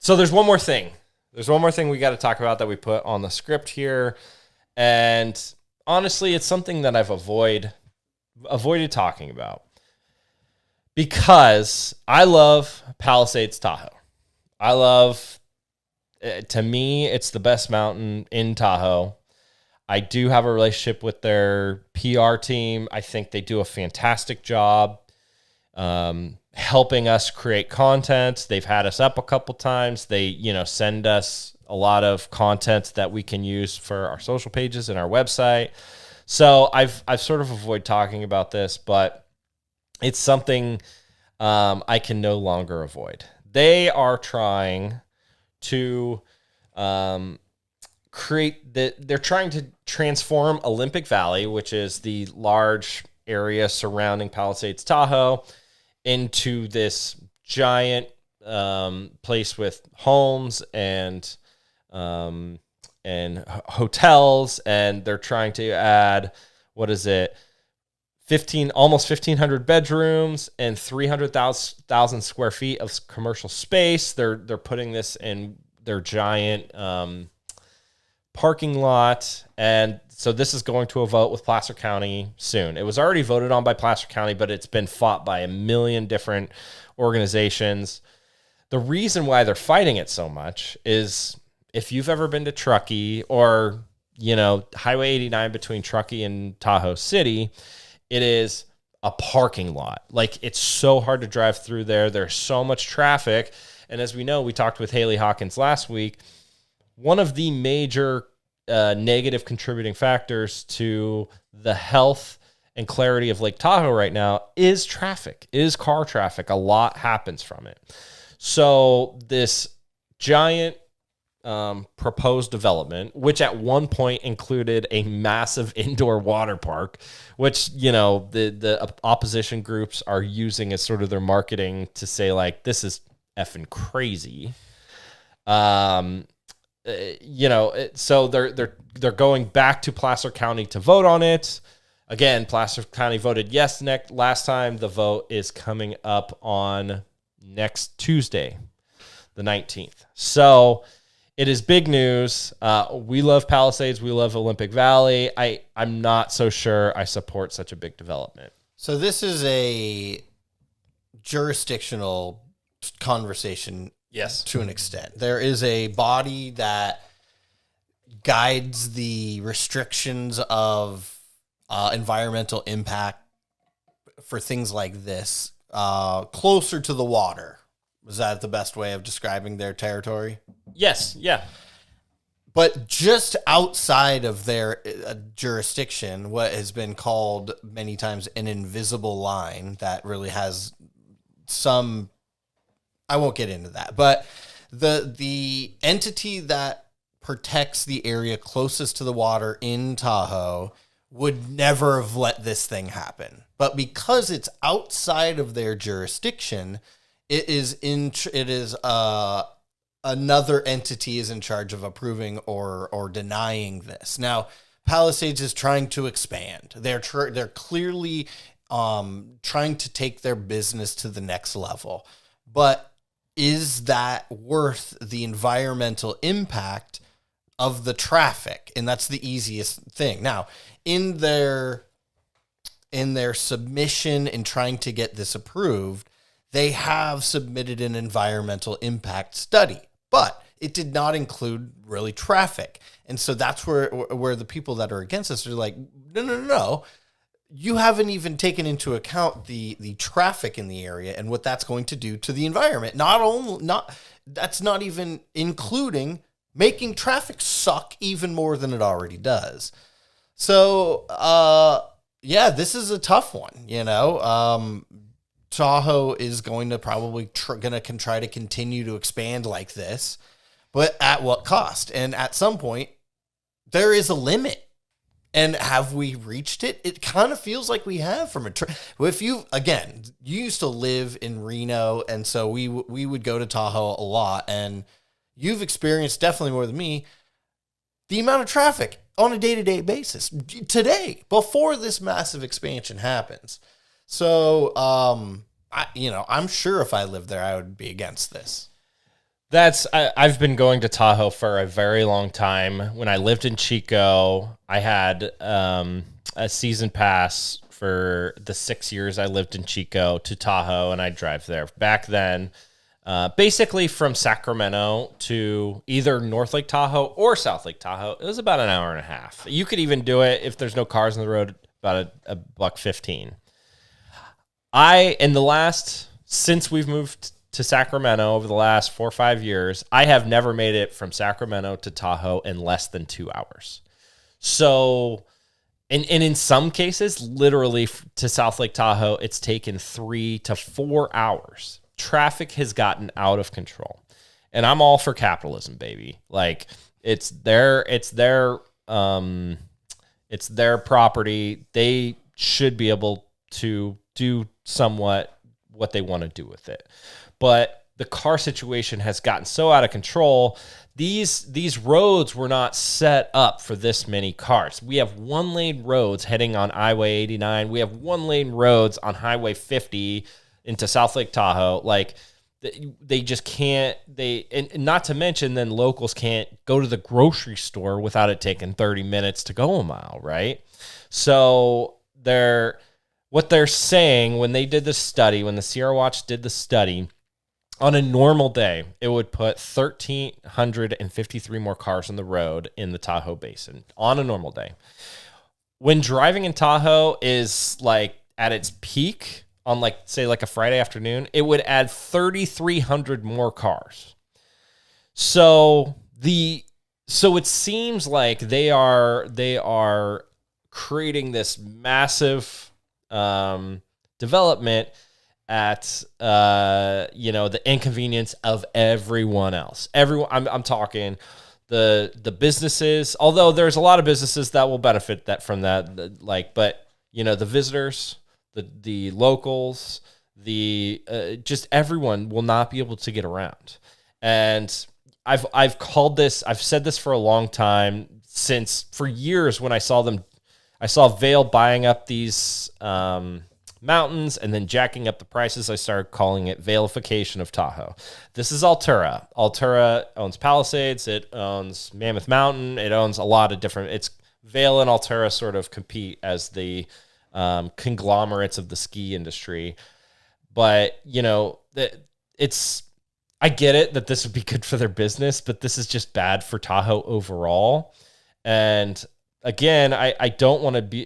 So there's one more thing. There's one more thing we got to talk about that we put on the script here. And honestly, it's something that I've avoided talking about because I love Palisades, Tahoe. To me, it's the best mountain in Tahoe. I do have a relationship with their PR team. I think they do a fantastic job helping us create content. They've had us up a couple times. They, send us a lot of content that we can use for our social pages and our website. So I've sort of avoided talking about this, but it's something I can no longer avoid. They are trying to they're trying to transform Olympic Valley, which is the large area surrounding Palisades, Tahoe, into this giant place with homes and hotels, and they're trying to add, almost 1,500 bedrooms and 300,000 square feet of commercial space. They're putting this in their giant parking lot, and so this is going to a vote with Placer County soon. It was already voted on by Placer County, but it's been fought by a million different organizations. The reason why they're fighting it so much is if you've ever been to Truckee or, Highway 89 between Truckee and Tahoe City, it is a parking lot. Like, it's so hard to drive through there. There's so much traffic. And as we know, we talked with Haley Hawkins last week. One of the major negative contributing factors to the health and clarity of Lake Tahoe right now is traffic, is car traffic. A lot happens from it. So this giant proposed development, which at one point included a massive indoor water park, which, the opposition groups are using as sort of their marketing to say, like, this is effing crazy. So they're going back to Placer County to vote on it. Again, Placer County voted yes last time. The vote is coming up on next Tuesday, the 19th. So it is big news. We love Palisades. We love Olympic Valley. I'm not so sure I support such a big development. So this is a jurisdictional conversation. Yes. To an extent. There is a body that guides the restrictions of environmental impact for things like this closer to the water. Was that the best way of describing their territory? Yes, yeah. But just outside of their jurisdiction, what has been called many times an invisible line that really has some... I won't get into that, but the entity that protects the area closest to the water in Tahoe would never have let this thing happen. But because it's outside of their jurisdiction, another entity is in charge of approving or denying this. Now, Palisades is trying to expand. They're clearly trying to take their business to the next level, but is that worth the environmental impact of the traffic? And that's the easiest thing. Now, in their submission in trying to get this approved, they have submitted an environmental impact study, but it did not include really traffic. And so that's where the people that are against us are like, no. You haven't even taken into account the traffic in the area and what that's going to do to the environment. That's not even including making traffic suck even more than it already does. So, this is a tough one. Tahoe is going to probably try to continue to expand like this, but at what cost? And at some point, there is a limit. And have we reached it? It kind of feels like we have you used to live in Reno, and so we would go to Tahoe a lot, and you've experienced definitely more than me the amount of traffic on a day-to-day basis today before this massive expansion happens. So, I'm sure if I lived there, I would be against this. I've been going to Tahoe for a very long time. When I lived in Chico, I had a season pass for the 6 years I lived in Chico to Tahoe, and I'd drive there. Back then, basically from Sacramento to either North Lake Tahoe or South Lake Tahoe, it was about an hour and a half. You could even do it if there's no cars on the road, about a $1.15. Since we've moved to Sacramento over the last 4 or 5 years, I have never made it from Sacramento to Tahoe in less than 2 hours. So, and in some cases, literally to South Lake Tahoe, it's taken 3 to 4 hours. Traffic has gotten out of control, and I'm all for capitalism, baby. Like it's their property. They should be able to do somewhat what they want to do with it. But the car situation has gotten so out of control. These roads were not set up for this many cars. We have 1-lane roads heading on Highway 89. We have 1-lane roads on Highway 50 into South Lake Tahoe. Like they just can't, and not to mention then locals can't go to the grocery store without it taking 30 minutes to go a mile, right? So what they're saying when they did the study, when the Sierra Watch did the study, on a normal day, it would put 1,353 more cars on the road in the Tahoe Basin on a normal day. When driving in Tahoe is like at its peak on say a Friday afternoon, it would add 3,300 more cars. So it seems like they are creating this massive development at the inconvenience of everyone else. I'm talking the businesses, although there's a lot of businesses that will benefit from that, but the visitors, the locals, just everyone will not be able to get around. And I've said this for a long time, for years when I saw Vail buying up these mountains and then jacking up the prices. I started calling it Vailification of Tahoe. This is Altura. Altura owns Palisades. It owns Mammoth Mountain. It owns a lot of different. It's Vail and Altura sort of compete as the conglomerates of the ski industry. But I get it that this would be good for their business, but this is just bad for Tahoe overall. And again, I don't want to be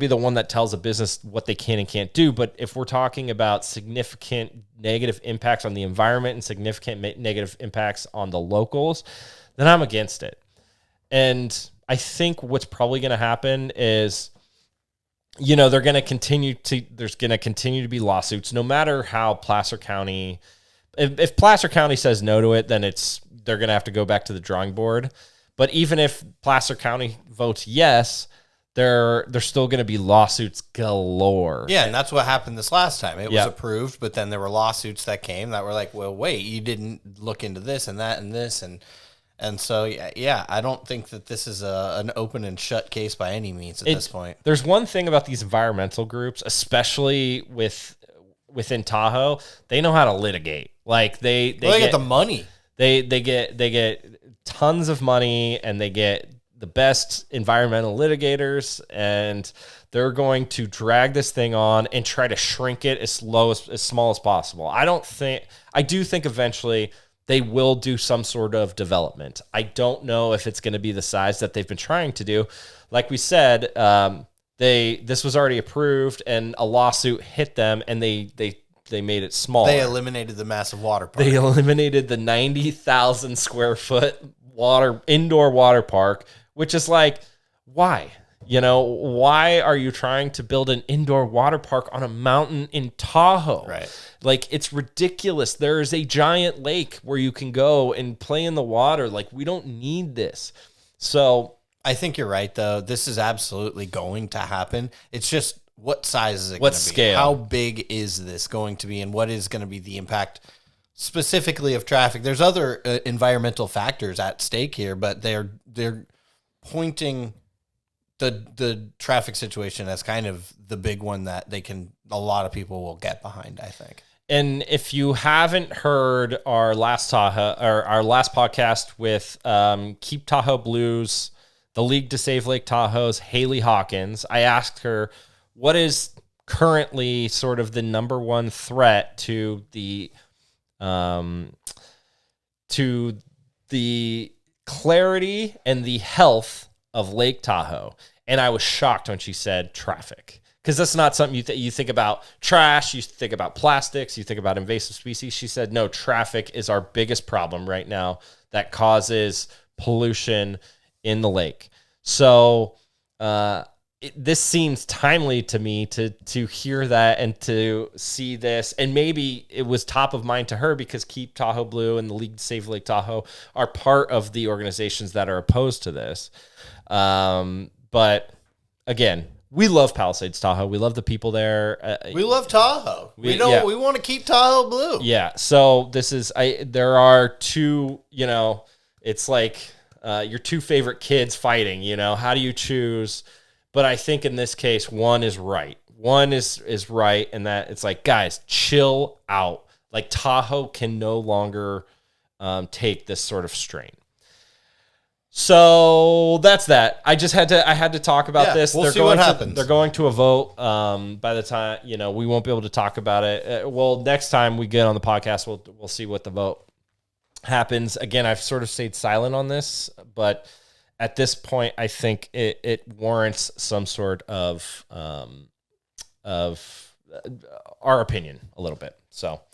the one that tells a business what they can and can't do. But if we're talking about significant negative impacts on the environment and significant negative impacts on the locals, then I'm against it. And I think what's probably going to happen is, there's going to continue to be lawsuits, no matter how Placer County. If Placer County says no to it, then they're going to have to go back to the drawing board. But even if Placer County votes yes, there's still going to be lawsuits galore. Yeah, and that's what happened this last time. It was approved, but then there were lawsuits that came that were like, well, wait, you didn't look into this and that and this. And so, yeah, I don't think that this is an open and shut case by any means at this point. There's one thing about these environmental groups, especially within Tahoe, they know how to litigate. Like they get the money. They get tons of money, and they get the best environmental litigators, and they're going to drag this thing on and try to shrink it as small as possible. I do think eventually they will do some sort of development. I don't know if it's going to be the size that they've been trying to do. Like we said, this was already approved, and a lawsuit hit them, and they made it smaller. They eliminated the massive water park. They eliminated the 90,000 square foot indoor water park, which is like, why? Why are you trying to build an indoor water park on a mountain in Tahoe? Right. Like, it's ridiculous. There is a giant lake where you can go and play in the water. Like, we don't need this. So I think you're right, though. This is absolutely going to happen. It's just, what size is it going to be? What scale? How big is this going to be, and what is going to be the impact specifically of traffic? There's other environmental factors at stake here, but they're pointing the traffic situation as kind of the big one that a lot of people will get behind, I think. And if you haven't heard our last Tahoe or our last podcast with Keep Tahoe Blues, the League to Save Lake Tahoe's Haley Hawkins, I asked her what is currently sort of the number one threat to the clarity and the health of Lake Tahoe. And I was shocked when she said traffic. Because that's not something you think about trash, you think about plastics, you think about invasive species. She said, no, traffic is our biggest problem right now that causes pollution in the lake. So this seems timely to me to hear that and to see this. And maybe it was top of mind to her because Keep Tahoe Blue and the League to Save Lake Tahoe are part of the organizations that are opposed to this. But again, we love Palisades, Tahoe. We love the people there. We love Tahoe. We want to keep Tahoe blue. Yeah. So this is, there are two, it's like your two favorite kids fighting, how do you choose? But I think in this case, one is right. One is right. And that it's like, guys, chill out. Like Tahoe can no longer take this sort of strain. So that's that. I had to talk about this. We'll see what happens. They're going to a vote. By the time, we won't be able to talk about it. Well, next time we get on the podcast, we'll see what the vote happens. Again, I've sort of stayed silent on this, but at this point, I think it warrants some sort of our opinion a little bit. So